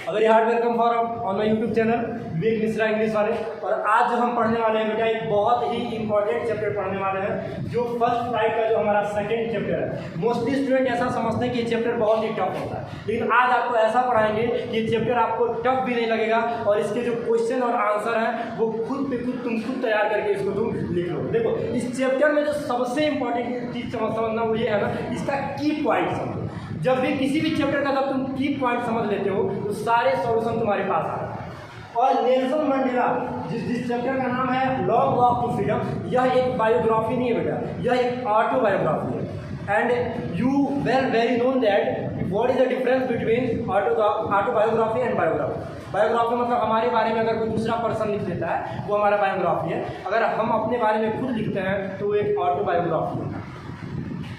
Very hard welcome for on my YouTube channel Vivek Mishra English वाले। और आज जो हम पढ़ने वाले हैं बेटा एक बहुत ही इंपॉर्टेंट चैप्टर पढ़ने वाले हैं, जो फर्स्ट टाइप का जो हमारा सेकंड चैप्टर है। मोस्टली स्टूडेंट ऐसा समझते हैं कि ये चैप्टर बहुत ही टफ होता है, लेकिन आज आपको ऐसा पढ़ाएंगे कि ये चैप्टर आपको टफ भी नहीं लगेगा और इसके जो क्वेश्चन और आंसर हैं वो खुद पे खुद तुम खुद तैयार करके इसको तुम लिख लो। देखो इस चैप्टर में जो सबसे इंपॉर्टेंट चीज़ समझना वो ये है ना, इसका की पॉइंट समझो। जब भी किसी भी चैप्टर का जब तुम की पॉइंट समझ लेते हो तो सारे सॉल्यूशन तुम्हारे पास आ जाते हैं। और नेल्सन मंडेला जिस चैप्टर का नाम है लॉन्ग वॉक टू फ्रीडम, यह एक बायोग्राफी नहीं है बेटा, यह एक ऑटोबायोग्राफी है। And you very known that what is the difference between autobiography and biography. Biography मतलब हमारे बारे में अगर कोई दूसरा पर्सन लिख देता है वो हमारा बायोग्राफी है, अगर हम अपने बारे में खुद लिखते हैं तो वो एक ऑटोबायोग्राफी है।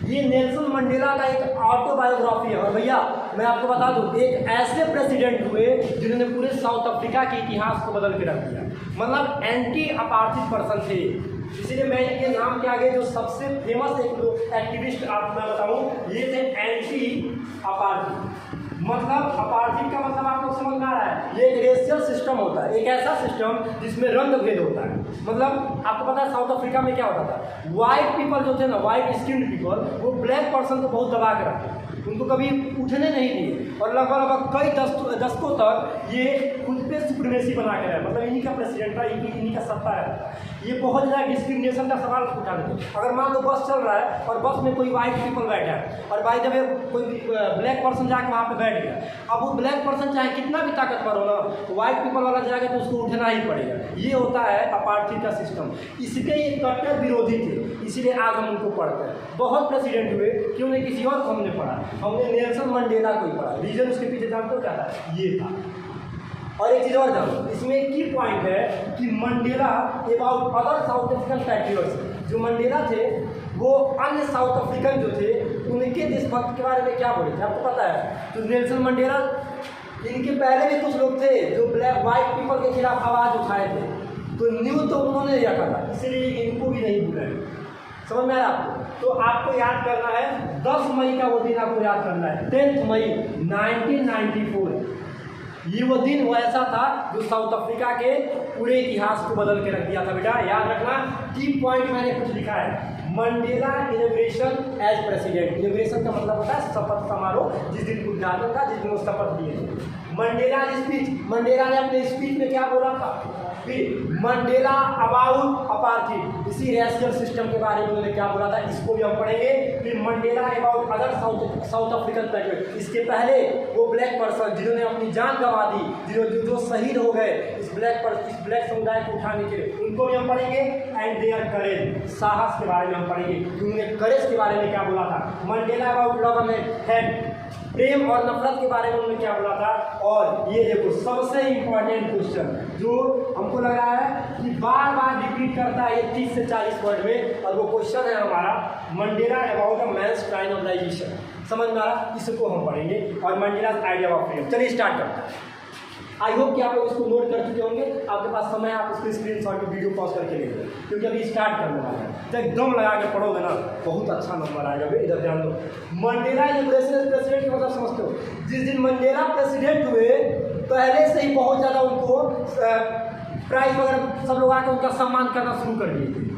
ये नेल्सन मंडेला का एक ऑटोबायोग्राफी है। और भैया मैं आपको बता दूं, एक ऐसे प्रेसिडेंट हुए जिन्होंने पूरे साउथ अफ्रीका के इतिहास को बदल के रख दिया, मतलब एंटी अपार्थिक पर्सन थे। इसीलिए मैं इनके नाम के आगे जो सबसे फेमस एक एक्टिविस्ट आप मैं बताऊं, ये थे एंटी अपार्थिक। मतलब अपार्थिक का मतलब आप लोग समझ में आ रहा है, ये एक रेशियल सिस्टम होता है, एक ऐसा सिस्टम जिसमें रंग भेद होता है। मतलब आपको पता है साउथ अफ्रीका में क्या होता था, वाइट पीपल जो थे ना, वाइट स्किन पीपल, वो ब्लैक पर्सन को बहुत दबा के रखते, उनको कभी उठने नहीं दिए और लगभग कई दशकों तक ये खुद पे सुप्रीमेसी बना के रहे। मतलब इन्हीं का प्रेसिडेंट था, इन्हीं का सत्ता है। ये बहुत ज़्यादा डिस्क्रिमिनेशन का सवाल उठा देते। अगर मान लो बस चल रहा है और बस में कोई वाइट पीपल बैठा है और भाई जब कोई ब्लैक पर्सन जाके वहाँ पे बैठ गया, अब वो ब्लैक पर्सन चाहे कितना भी ताकतवर हो ना, तो वाइट पीपल वाला जाएगा तो उसको उठना ही पड़ेगा। ये होता है अपार्थिक का सिस्टम। इसके ये कट्टर विरोधी थे, इसीलिए आज हम उनको पढ़ते हैं। बहुत प्रेसिडेंट हुए, क्यों नहीं किसी और को हमने पढ़ा, हमने नेल्सन मंडेला को ही पढ़ा। रीजन उसके पीछे जानते हो क्या था, ये था। और एक चीज़ और जानो, इसमें एक की पॉइंट है कि Mandela about other south African patriots, जो मंडेला थे वो अन्य साउथ अफ्रीकन जो थे उनके देशभक्त के बारे में क्या बोले थे आपको पता है। तो नेल्सन मंडेला, इनके पहले भी कुछ लोग थे जो ब्लैक वाइट पीपल के खिलाफ आवाज़ उठाए थे, तो न्यू तो उन्होंने रखा था, इसलिए इनको भी नहीं बुलाए। समझ में आया आपको? तो आपको याद करना है 10 मई का वो दिन आपको याद करना है, 10 मई 1994। ये वो दिन वो ऐसा था जो साउथ अफ्रीका के पूरे इतिहास को बदल के रख दिया था। बेटा याद रखना, की पॉइंट मैंने कुछ लिखा है। Mandela inauguration as president. Inauguration का मतलब होता है शपथ समारोह, जिस दिन उद्घाटन था, जिस दिन वो शपथ दिए थे। मंडेला स्पीच, मंडेला ने अपने स्पीच में क्या बोला था। फिर मंडेला अबाउट अपार्थिक, इसी रेशियल सिस्टम के बारे में उन्होंने क्या बोला था, इसको भी हम पढ़ेंगे। फिर Mandela about other south African patriot, इसके पहले वो ब्लैक पर्सन जिन्होंने अपनी जान गंवा दी, जो शहीद हो गए इस ब्लैक समुदाय को उठाने के लिए, उनको भी हम पढ़ेंगे। एंड देयर करेज, साहस के बारे में हम पढ़ेंगे, उन्होंने करेज के बारे में क्या बोला था। Mandela about love and hate, प्रेम और नफरत के बारे में उन्होंने क्या बोला था। और ये देखो सबसे इंपॉर्टेंट क्वेश्चन जो हमको लग रहा है कि बार बार रिपीट करता है, ये 30 से 40 वर्ड में, और वो क्वेश्चन है हमारा Mandela about a man's crime organization. समझ में आ रहा, इसको हम पढ़ेंगे। और मंडेला आइडिया ऑफ फ्रीडम। चलिए स्टार्ट करते हैं। आई होप कि आप लोग इसको नोट कर चुके होंगे, आपके पास समय, आप इसको स्क्रीनशॉट वीडियो पॉज करके ले लो, क्योंकि अभी स्टार्ट करने वाला है। तो एकदम लगा के पढ़ोगे ना, बहुत अच्छा नंबर आएगा। भाई इधर ध्यान दो। मंडेला इनॉग्रेशन प्रेसिडेंट के मतलब समझते हो, जिस दिन मंडेला प्रेसिडेंट हुए पहले से ही बहुत ज़्यादा उनको प्राइज वगैरह सब लोग आकर उनका सम्मान करना शुरू कर दिए थे।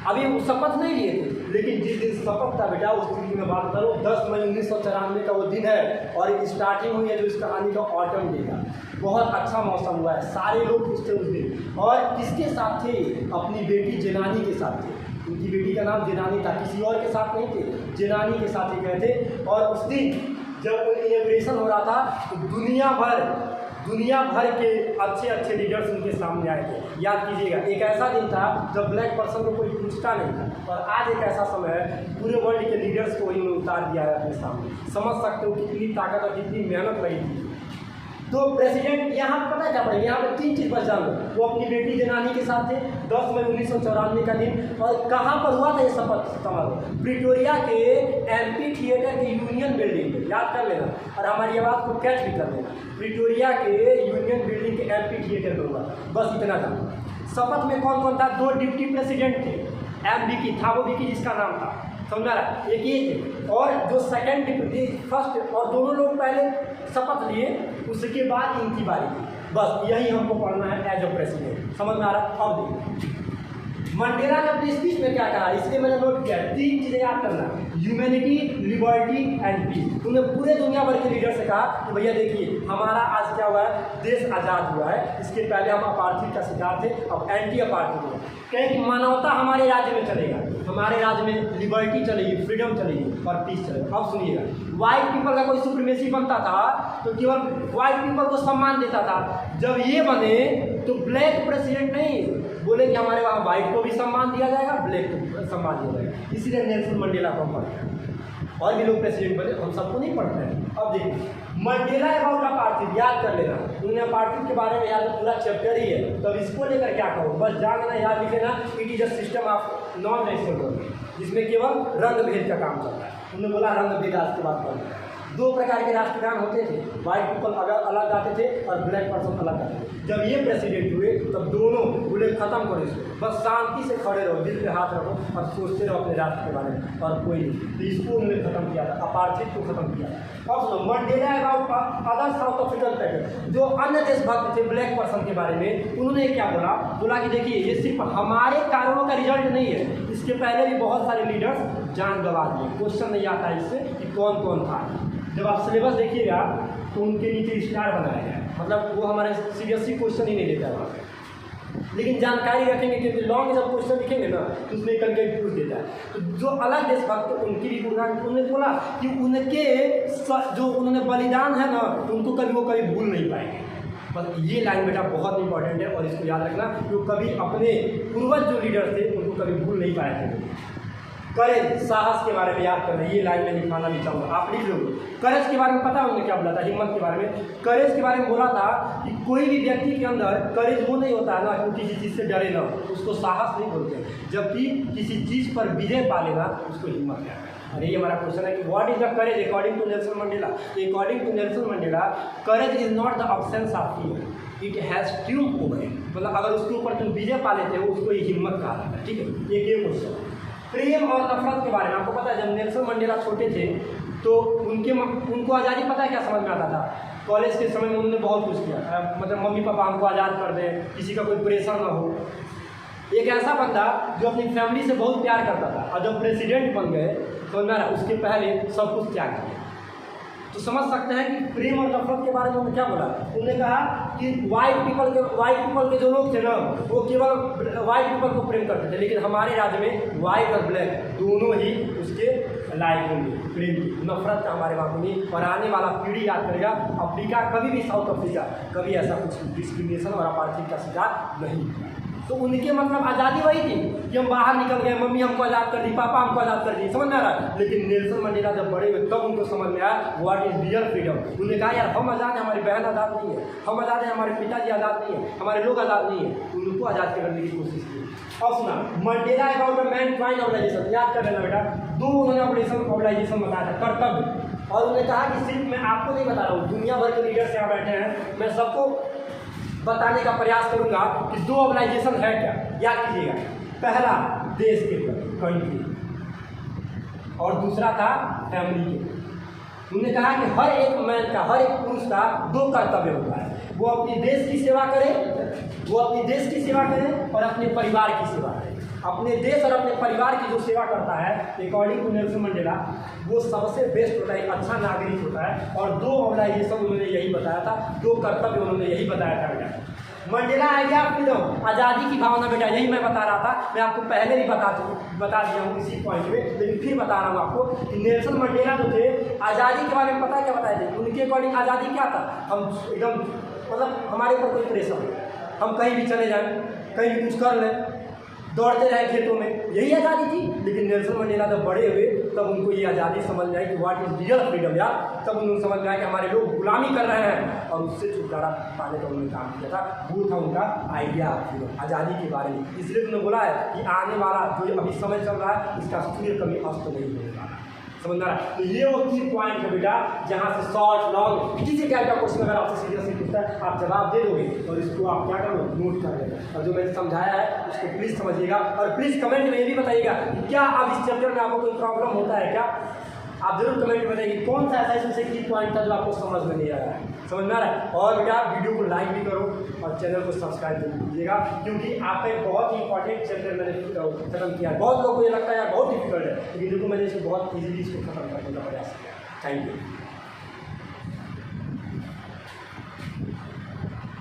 अभी वो शपथ नहीं लिए थे, लेकिन जिस दिन शपथ था बेटा उस दिन की मैं बात करूँ, 10 मई 1994 का वो दिन है। और स्टार्टिंग हुई है जो इस कहानी का ऑटम डे का। बहुत अच्छा मौसम हुआ है, सारे लोग खुश थे उस दिन। और किसके साथ थे, अपनी बेटी जेनानी के साथ थे। उनकी बेटी का नाम जेनानी था, किसी और के साथ नहीं थे, जेनानी के साथ ही गए थे। और उस दिन जब इनॉग्रेशन हो रहा था तो दुनिया भर के अच्छे लीडर्स उनके सामने आए थे। याद कीजिएगा, एक ऐसा दिन था जब ब्लैक पर्सन को कोई पूछता नहीं था, और आज एक ऐसा समय है पूरे वर्ल्ड के लीडर्स को उन्होंने उतार दिया है अपने सामने। समझ सकते हो कितनी ताकत और कितनी मेहनत लगी थी। तो प्रेसिडेंट यहाँ पर पता क्या पड़ेगा, यहाँ पर 3 चीज़ बच जान लो। वो अपनी बेटी जेनानी के साथ थे, 10 मई 1994 का दिन। और कहाँ पर हुआ था ये शपथ समारोह, प्रिटोरिया के एम्पी थिएटर के यूनियन बिल्डिंग में। याद कर लेना और हमारी आवाज़ को कैच भी कर लेना। प्रिटोरिया के यूनियन बिल्डिंग के एम्पी थिएटर में हुआ, बस इतना था। शपथ में कौन कौन था, 2 डिप्टी प्रेसिडेंट थे। एम विकी, थाबो विकी जिसका नाम था, समझा रहा, एक ये थे। और जो सेकंड डिप्टी फर्स्ट और दोनों लोग पहले शपथ लिए, उसके बाद इनकी बारी थी। बस यही हमको पढ़ना है एज अ प्रेसिडेंट, समझ में आ रहा। अब देखिए मंडेला ने अपनी स्पीच में क्या कहा, इसलिए मैंने नोट किया 3 चीज़ें याद करना, ह्यूमैनिटी, लिबर्टी एंड पीस। उन्होंने पूरे दुनिया भर के लीडर से कहा कि भैया देखिए हमारा आज क्या हुआ है, देश आज़ाद हुआ है, इसके पहले हम अपार्थाइड का शिकार थे, अब एंटी अपार्थाइड हुआ। कहें कि मानवता हमारे राज्य में चलेगा, हमारे राज्य में लिबर्टी चलेगी, फ्रीडम चलेगी और पीस चलेगा। अब सुनिएगा, वाइट पीपल का कोई सुप्रीमेसी बनता था तो केवल वाइट पीपल को सम्मान देता था। जब ये बने तो ब्लैक प्रेसिडेंट नहीं बोले कि हमारे वहाँ वाइट को भी सम्मान दिया जाएगा, ब्लैक को सम्मान दिया जाएगा। इसीलिए नेल्सन मंडेला को हम पढ़ते हैं। और भी लोग प्रेसिडेंट बने, हम सबको नहीं पढ़ते हैं। अब देखिए मंडेला अबाउट अपार्थाइड याद कर लेना, उन्होंने अपार्थाइड के बारे में याद पूरा चैप्टर ही है, तो इसको लेकर क्या कहो, बस जान लेना, याद लिख लेना, it is a system of non national government, जिसमें केवल रंग भेद का काम चलता है। उन्होंने बोला रंग भेद आज के बाद करना है। 2 प्रकार के राष्ट्रगान होते थे, वाइट पीपल अलग गाते थे और ब्लैक पर्सन अलग गाते थे। जब ये प्रेसिडेंट हुए तब दोनों बोले खत्म करो इसको, बस शांति से खड़े रहो, दिल पे हाथ रखो और सोचते रहो अपने राष्ट्र के बारे में, और कोई नहीं। तो इसको उन्होंने खत्म किया था, अपार्थाइड को खत्म किया था। अब सुनो, Mandela about other south African pattern, जो अन्य देशभक्त थे ब्लैक पर्सन के बारे में, उन्होंने क्या बोला कि देखिए ये सिर्फ हमारे कारणों का रिजल्ट नहीं है, इसके पहले भी बहुत सारे लीडर्स जान गंवा दिए। क्वेश्चन नहीं आता इससे कि कौन कौन था। जब आप सिलेबस देखिएगा तो उनके नीचे स्टार बनाया गया है, मतलब वो हमारे सीबीएसई क्वेश्चन ही नहीं देता है वहाँ पे, लेकिन जानकारी रखेंगे क्योंकि लॉन्ग जब क्वेश्चन लिखेंगे ना तो उसमें कंटेंट पूछ देता है। तो जो अलग देशभक्त उनकी भी उन्होंने बोला कि उनके जो उन्होंने बलिदान है ना, उनको कभी वो कभी भूल नहीं पाएंगे। बस ये लाइन बेटा बहुत इंपॉर्टेंट है और इसको याद रखना, जो कभी अपने पूर्वज जो लीडर थे उनको कभी भूल नहीं पाए थे। करेज, साहस के बारे में याद करना, ये लाइन में लिखवाना भी चाहूँगा, आप लिख लो। करेज के बारे में पता है उन्होंने क्या बोला था, हिम्मत के बारे में। करेज के बारे में बोला था कि कोई भी व्यक्ति के अंदर करेज वो नहीं होता है ना कि वो किसी चीज़ से डरे ना, उसको साहस नहीं बोलते, जबकि किसी चीज़ पर विजय पा लेना उसको हिम्मत कहते हैं। और ये हमारा क्वेश्चन है कि what is the courage according to Nelson Mandela. According to Nelson Mandela, courage is not the absence of fear, it has triumph over it. मतलब अगर उसके ऊपर तुम विजय पा लेते हो उसको ये हिम्मत कहा जाता है। ठीक है, एक ये क्वेश्चन। प्रेम और नफरत के बारे में आपको पता है, जब नेल्सन मंडेला छोटे थे तो उनको आज़ादी पता है क्या समझ में आता था। कॉलेज के समय में उन्होंने बहुत कुछ किया, मतलब मम्मी पापा हमको आज़ाद कर दें, किसी का कोई प्रेशर ना हो। एक ऐसा बंदा जो अपनी फैमिली से बहुत प्यार करता था और जब प्रेसिडेंट बन गए तो ना उसके पहले सब कुछ त्याग किया। तो समझ सकते हैं कि प्रेम और नफरत के बारे में उन्होंने क्या बोला। उन्होंने कहा कि वाइट पीपल के जो लोग थे ना वो केवल वाइट पीपल को प्रेम करते थे, लेकिन हमारे राज्य में वाइट और ब्लैक दोनों ही उसके लायक होंगे प्रेम की। नफरत का हमारे वहाँ को नहीं, और आने वाला पीढ़ी याद करेगा अफ्रीका कभी भी, साउथ अफ्रीका कभी ऐसा कुछ डिस्क्रिमिनेशन और अपार्थाइड का शिकार नहीं हुआ। तो उनके मतलब आज़ादी वही थी कि हम बाहर निकल गए, मम्मी हमको आज़ाद कर दी, पापा हमको आज़ाद कर दी, समझ में आ रहा है। लेकिन नेल्सन मंडेला जब बड़े हुए तब उनको समझ में आया व्हाट इज रियल फ्रीडम। उन्होंने कहा यार हम आज़ाद हैं, हमारी बहन आज़ाद नहीं है, हम आज़ाद हैं, हमारे पिताजी आज़ाद नहीं है, हमारे लोग आज़ाद नहीं है। उनको आज़ाद करने की कोशिश की। और सुना, Mandela about the mankind organization, याद कर लेना बेटा, 2 उन्होंने ऑर्गेनाइजेशन बताया था, कर्तव्य। और उन्होंने कहा कि सिर्फ मैं आपको नहीं बता रहा हूँ, दुनिया भर के लीडर्स यहाँ बैठे हैं, मैं सबको बताने का प्रयास करूंगा कि 2 ऑर्गेनाइजेशन है क्या। याद कीजिएगा, पहला देश के कंट्री और दूसरा था फैमिली के। उन्होंने कहा कि हर एक मैन का, हर एक पुरुष का 2 कर्तव्य होता है, वो अपने देश की सेवा करे, और अपने परिवार की सेवा करे। अपने देश और अपने परिवार की जो सेवा करता है अकॉर्डिंग टू नेल्सन मंडेला वो सबसे बेस्ट होता है, अच्छा नागरिक होता है। और 2 ऑर्गेनाइजेशन उन्होंने यही बताया था, 2 कर्तव्य उन्होंने यही बताया था बेटा। मंडेला आइडिया ऑफ फ्रीडम, आज़ादी की भावना बेटा, यही मैं बता रहा था, मैं आपको पहले भी बता दिया हूँ इसी पॉइंट में, लेकिन फिर बता रहा हूँ आपको कि नेल्सन मंडेला जो थे आज़ादी के बारे में पता क्या बताए थे। उनके अकॉर्डिंग आज़ादी क्या था, हम एकदम मतलब हमारे ऊपर कोई प्रेशर नहीं, हम कहीं भी चले जाएं, कहीं भी कुछ कर लें, दौड़ते रहे खेतों में, यही आज़ादी थी। लेकिन नेल्सन मंडेला जब बड़े हुए तब उनको ये आज़ादी समझ में आई कि व्हाट इज रियल फ्रीडम यार। तब उन्होंने समझ में आया कि हमारे लोग गुलामी कर रहे हैं और उससे छुटकारा पाने का उन्होंने काम किया था। वो था उनका आइडिया फ्रीडम, आज़ादी के बारे में। इसलिए उन्होंने बोला है कि आने वाला जो अभी समय चल रहा है इसका सूर्य कभी अस्त नहीं होने वाला। समझ में आ रहा है? तो ये वो की पॉइंट है बेटा, जहाँ से शॉर्ट लॉन्ग किसी टाइप का क्वेश्चन अगर आपसे सीरियसली पूछता है आप जवाब दे दोगे, और इसको आप क्या करो, नोट कर लेना। और जो मैंने समझाया है उसको प्लीज़ समझिएगा, और प्लीज़ कमेंट में ये भी बताइएगा कि क्या अब इस चैप्टर में आपको कोई प्रॉब्लम होता है क्या। आप जरूर कमेंट में बताइए कौन सा ऐसा इसमें की पॉइंट था जो आपको समझ में नहीं आ रहा है, समझ में आ रहा है। और बेटा वीडियो को लाइक भी करो और चैनल को सब्सक्राइब जरूर कीजिएगा, क्योंकि आपका एक बहुत ही इंपॉर्टेंट चैप्टर मैंने खत्म किया है। बहुत लोगों को ये लगता है यार बहुत डिफिकल्ट है, लेकिन देखो मैंने इसको बहुत ईजिली इसको खत्म करने का प्रयास किया। Thank you.